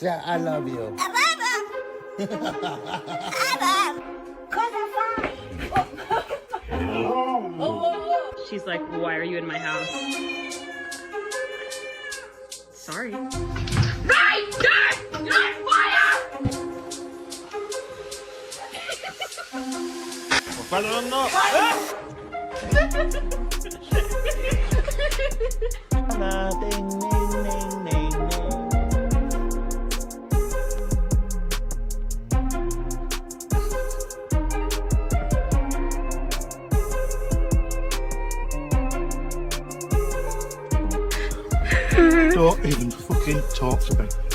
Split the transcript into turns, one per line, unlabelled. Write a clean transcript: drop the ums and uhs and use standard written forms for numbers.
Say, I love you.
She's like, why are you in my house? Sorry.
Don't even fucking talk to me.